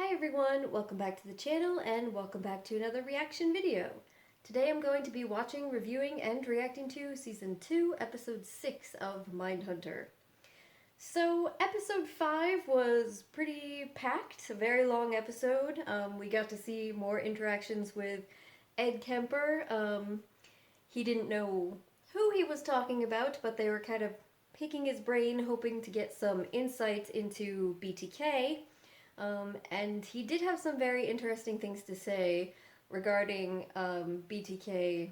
Hi everyone, welcome back to the channel and welcome back to another reaction video. Today I'm going to be watching, reviewing, and reacting to Season 2, Episode 6 of Mindhunter. So, Episode 5 was pretty packed, a very long episode. We got to see more interactions with Ed Kemper. He didn't know who he was talking about, but they were kind of picking his brain, hoping to get some insights into BTK. And he did have some very interesting things to say regarding BTK,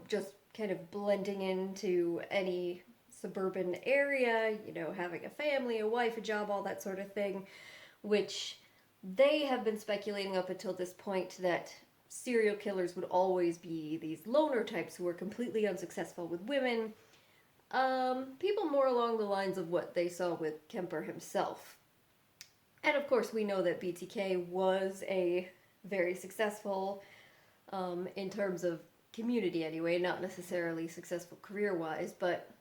just kind of blending into any suburban area, having a family, a wife, a job, all that sort of thing, which they have been speculating up until this point that serial killers would always be these loner types who are completely unsuccessful with women. People more along the lines of what they saw with Kemper himself. And of course, we know that BTK was a very successful, in terms of community anyway, not necessarily successful career-wise, but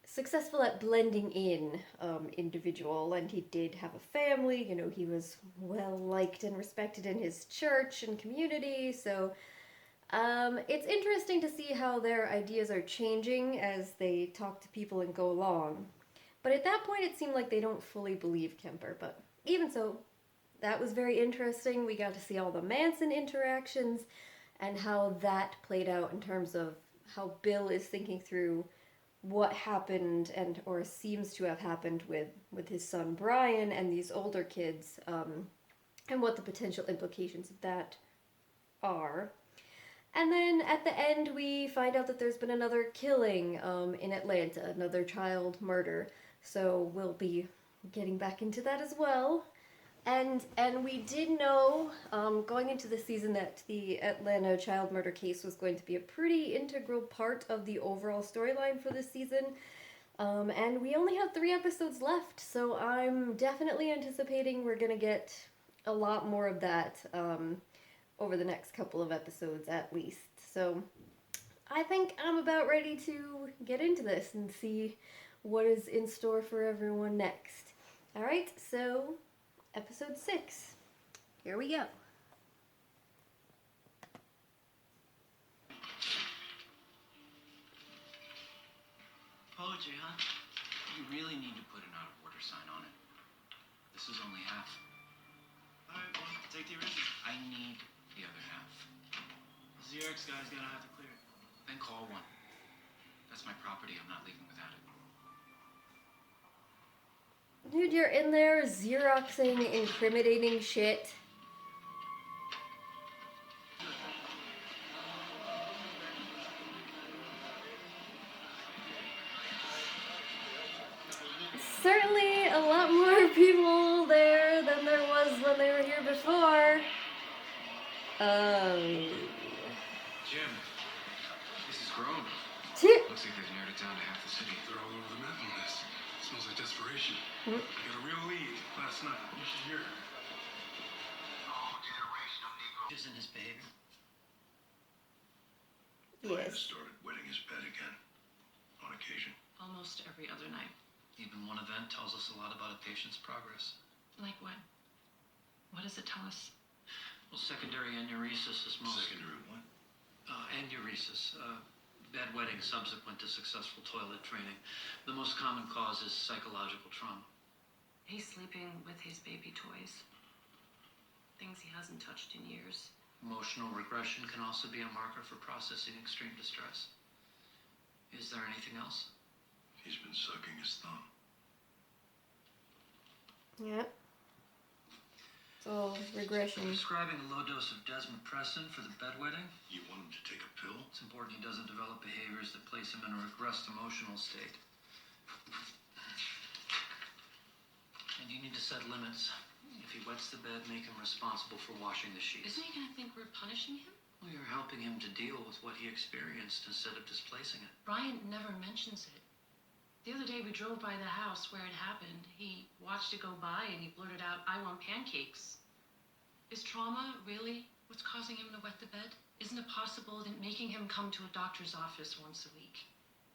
successful at blending in individual. And he did have a family, he was well liked and respected in his church and community, so it's interesting to see how their ideas are changing as they talk to people and go along. But at that point, it seemed like they don't fully believe Kemper, but even so, that was very interesting. We got to see all the Manson interactions and how that played out in terms of how Bill is thinking through what happened or seems to have happened with his son Brian and these older kids, and what the potential implications of that are. And then at the end, we find out that there's been another killing in Atlanta, another child murder. So we'll be getting back into that as well. And we did know going into the season that the Atlanta child murder case was going to be a pretty integral part of the overall storyline for this season. And we only have 3 episodes left, so I'm definitely anticipating we're gonna get a lot more of that over the next couple of episodes at least. So I think I'm about ready to get into this and see what is in store for everyone next. Alright, so episode 6. Here we go. Poetry, huh? You really need to put an out of order sign on it. This is only half. Alright, well, take the original. I need the other half. The Xerox guy's gonna have to clear it. Then call one. That's my property. I'm not leaving without it. Dude, you're in there Xeroxing incriminating shit. Certainly a lot more people there than there was when they were here before. Jim, this is grown. Tip. Looks like they've narrowed it down to half the city. They're all over the map on this. It smells like desperation. I got a real lead last night. You should hear it. Isn't his behavior? Brian Yes. started wetting his bed again. On occasion. Almost every other night. Even one event tells us a lot about a patient's progress. Like what? What does it tell us? Well, secondary enuresis is most... Secondary what? Enuresis. Bedwetting subsequent to successful toilet training. The most common cause is psychological trauma. He's sleeping with his baby toys. Things he hasn't touched in years. Emotional regression can also be a marker for processing extreme distress. Is there anything else? He's been sucking his thumb. Yep. So, regression. Prescribing a low dose of desmopressin for the bedwetting. You want him to take a pill? It's important he doesn't develop behaviors that place him in a regressed emotional state. And you need to set limits. If he wets the bed, make him responsible for washing the sheets. Isn't he gonna think we're punishing him? Well, you're helping him to deal with what he experienced instead of displacing it. Brian never mentions it. The other day we drove by the house where it happened. He watched it go by and he blurted out, "I want pancakes." Is trauma really what's causing him to wet the bed? Isn't it possible that making him come to a doctor's office once a week,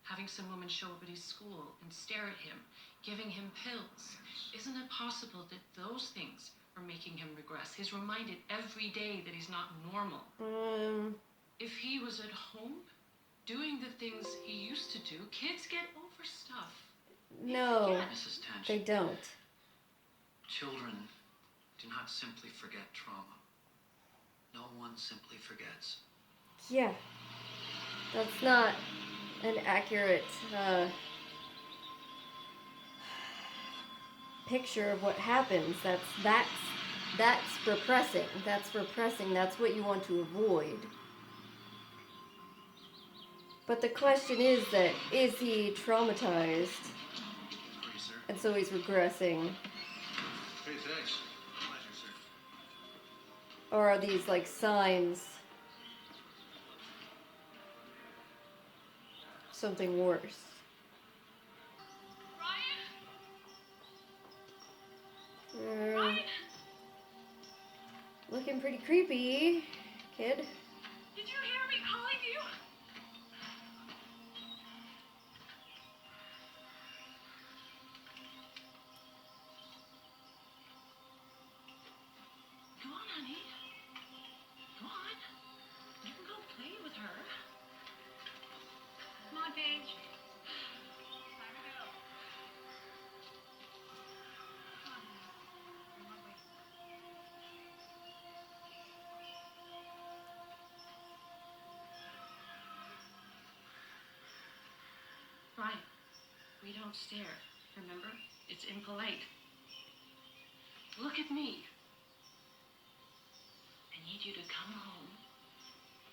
having some woman show up at his school and stare at him, giving him pills. Isn't it possible that those things are making him regress? He's reminded every day that he's not normal. If he was at home doing the things he used to do, kids get over stuff. No, Mrs. Tench, they don't. children do not simply forget trauma. No one simply forgets. Yeah, that's not an accurate picture of what happens. That's repressing. That's repressing. That's what you want to avoid. But the question is that, is he traumatized? And so he's regressing. Hey, thanks. Pleasure, sir. Or are these like signs? Something worse. Ryan? Looking pretty creepy, kid. Did you hear me calling you? Go on, honey. Go on. You can go play with her. Come on, Paige. Time to go. Come on, honey. I'm on my way. Ryan, we don't stare, remember? It's impolite. Look at me. I need you to come home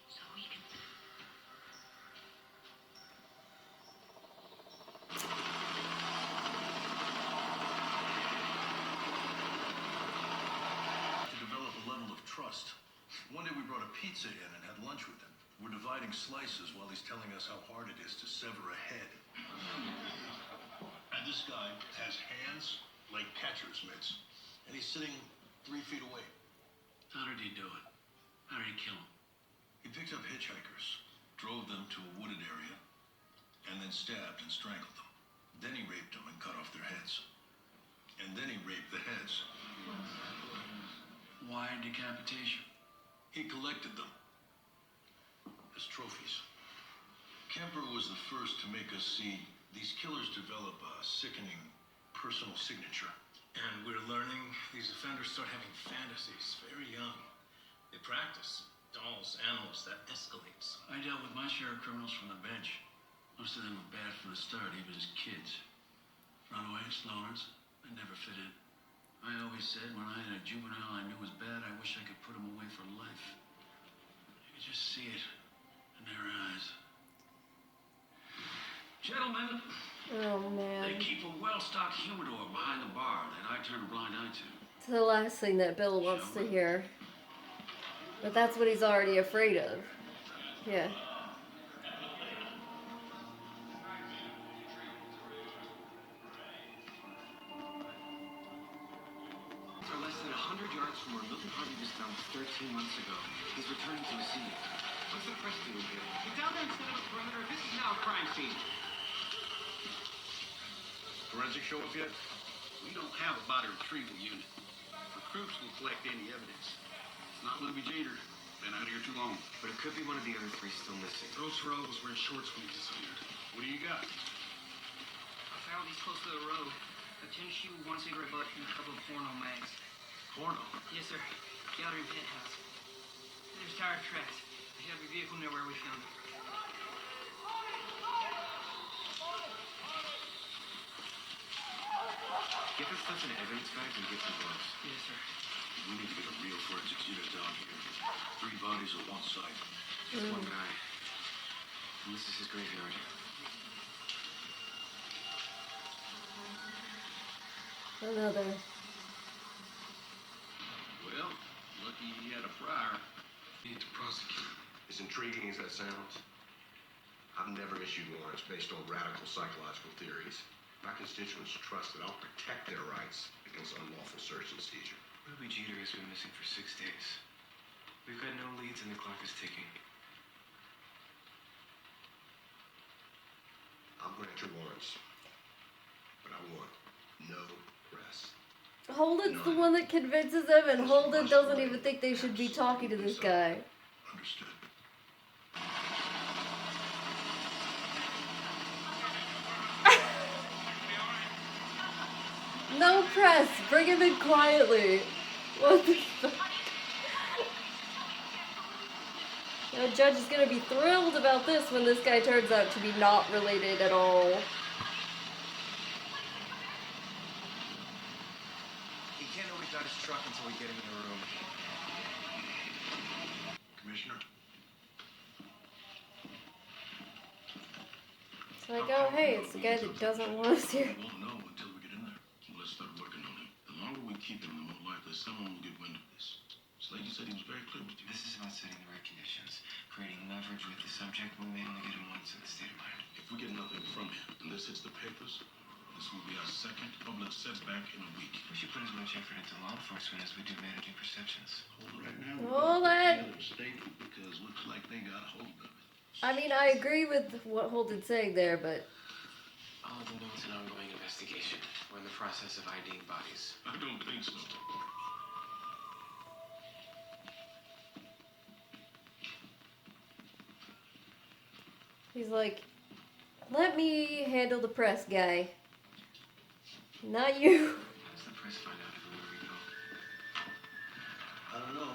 so we can... To develop a level of trust. One day we brought a pizza in and had lunch with him. We're dividing slices while he's telling us how hard it is to sever a head. And this guy has hands like catcher's mitts. And he's sitting 3 feet away. How did he do it? How did he kill him? He picked up hitchhikers, drove them to a wooded area, and then stabbed and strangled them. Then he raped them and cut off their heads. And then he raped the heads. Why decapitation? He collected them as trophies. Kemper was the first to make us see these killers develop a sickening personal signature. And we're learning these offenders start having fantasies very young. They practice. Dolls, animals, that escalates. I dealt with my share of criminals from the bench. Most of them were bad from the start, even as kids. Runaways, loners, they never fit in. I always said when I had a juvenile I knew was bad, I wish I could put him away for life. You could just see it in their eyes. Gentlemen, Oh they man. keep a well-stocked humidor behind the bar that I turn a blind eye to. It's the last thing that Bill wants to hear. But that's what he's already afraid of. Yeah. Are less than 100 yards from where Milton Harvey was found 13 months ago. He's returning to the scene. What's the press doing here? Get down there and set up a perimeter. This is now a crime scene. Forensic show up yet? We don't have a body retrieval unit. Recruits will collect any evidence. It's not Libby Jeter. Been out here too long. But it could be one of the other 3 still missing. Rose Farrell was wearing shorts when he disappeared. What do you got? I found these close to the road. A tin shoe, 1 cigarette butt, and a couple of porno mags. Porno. Yes, sir. Gathering penthouse. There's tire tracks. They have a vehicle near where we found it. Get this stuff in evidence bags and get some gloves. Yes, sir. We need to get a real forensics unit down here. 3 bodies at one site. Just one guy. And this is his graveyard. Another. Well, lucky he had a prior. Need to prosecute. As intriguing as that sounds, I've never issued warrants based on radical psychological theories. My constituents trust that I'll protect their rights against unlawful search and seizure. Ruby Jeter has been missing for 6 days. We've got no leads and the clock is ticking. I'll grant your warrants. But I want no press. Holden's the one that convinces him, and Holden doesn't even think they should be talking to this guy. Understood. No press! Bring him in quietly! What the fuck? The judge is gonna be thrilled about this when this guy turns out to be not related at all. He can't know we got his truck until we get him in the room. Commissioner? It's like, oh hey, it's the guy that doesn't want us here. We won't know until we get in there. Let's start working on him. The longer we keep him, the more likely someone will get wind of this. Slade said he was very clear with you. This is about setting the right conditions, creating leverage with the subject. We may only get him once in the state of mind. If we get nothing from him and this hits the papers, this will be our second public setback in a week. We should put as much effort into law enforcement as we do managing perceptions. Right now, Hold it! because looks like they got a hold of it. I mean, I agree with what Holden's saying there, but All of them know it's an ongoing investigation. We're in the process of IDing bodies. I don't think so. he's like, let me handle the press, guy. Not you. How does the press find out everywhere we go? I don't know,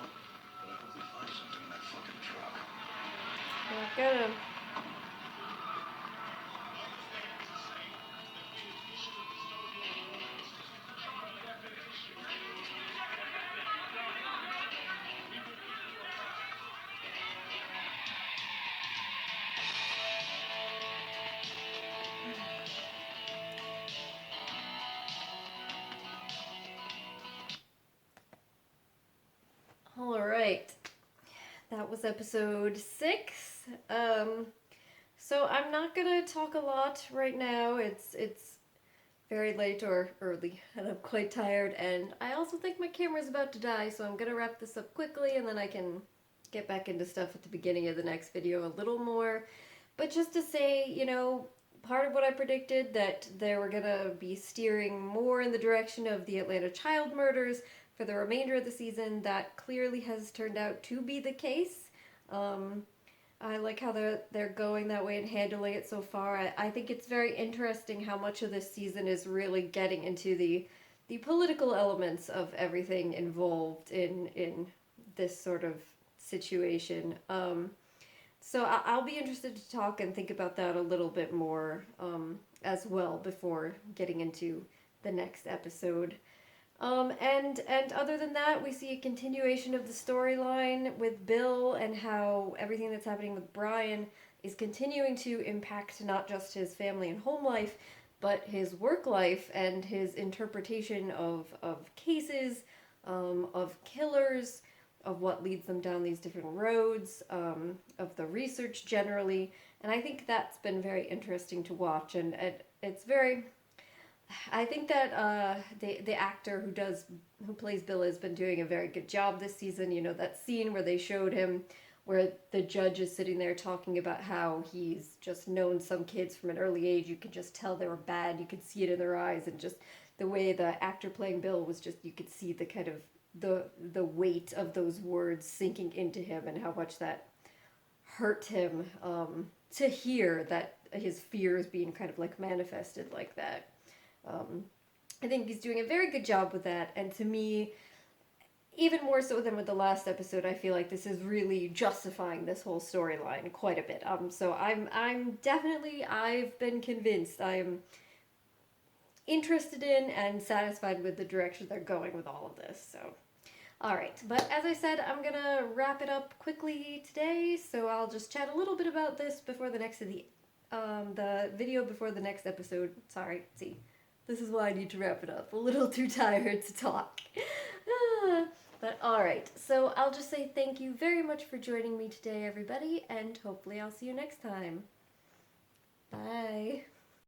but I hope we find something in that fucking truck. Not gonna. Alright, that was episode 6. So I'm not gonna talk a lot right now. It's very late or early, and I'm quite tired, and I also think my camera's about to die, so I'm gonna wrap this up quickly, and then I can get back into stuff at the beginning of the next video a little more. But just to say, you know, part of what I predicted, that they were gonna be steering more in the direction of the Atlanta child murders for the remainder of the season, that clearly has turned out to be the case. I like how they're going that way and handling it so far. I think it's very interesting how much of this season is really getting into the political elements of everything involved in this sort of situation. So I'll be interested to talk and think about that a little bit more as well before getting into the next episode. And other than that, we see a continuation of the storyline with Bill and how everything that's happening with Brian is continuing to impact not just his family and home life, but his work life and his interpretation of cases, of killers, of what leads them down these different roads, of the research generally. And I think that's been very interesting to watch, and it's very... I think that the actor who plays Bill has been doing a very good job this season. You know, that scene where they showed him where the judge is sitting there talking about how he's just known some kids from an early age. You could just tell they were bad. You could see it in their eyes, and just the way the actor playing Bill was just, you could see the kind of the weight of those words sinking into him, and how much that hurt him to hear that his fears being kind of like manifested like that. I think he's doing a very good job with that, and to me, even more so than with the last episode, I feel like this is really justifying this whole storyline quite a bit. So I'm definitely, I've been convinced, I'm interested in and satisfied with the direction they're going with all of this, so. Alright, but as I said, I'm gonna wrap it up quickly today, so I'll just chat a little bit about this before the next of the video before the next episode. Sorry, see. This is why I need to wrap it up. A little too tired to talk. But alright, so I'll just say thank you very much for joining me today, everybody, and hopefully I'll see you next time. Bye.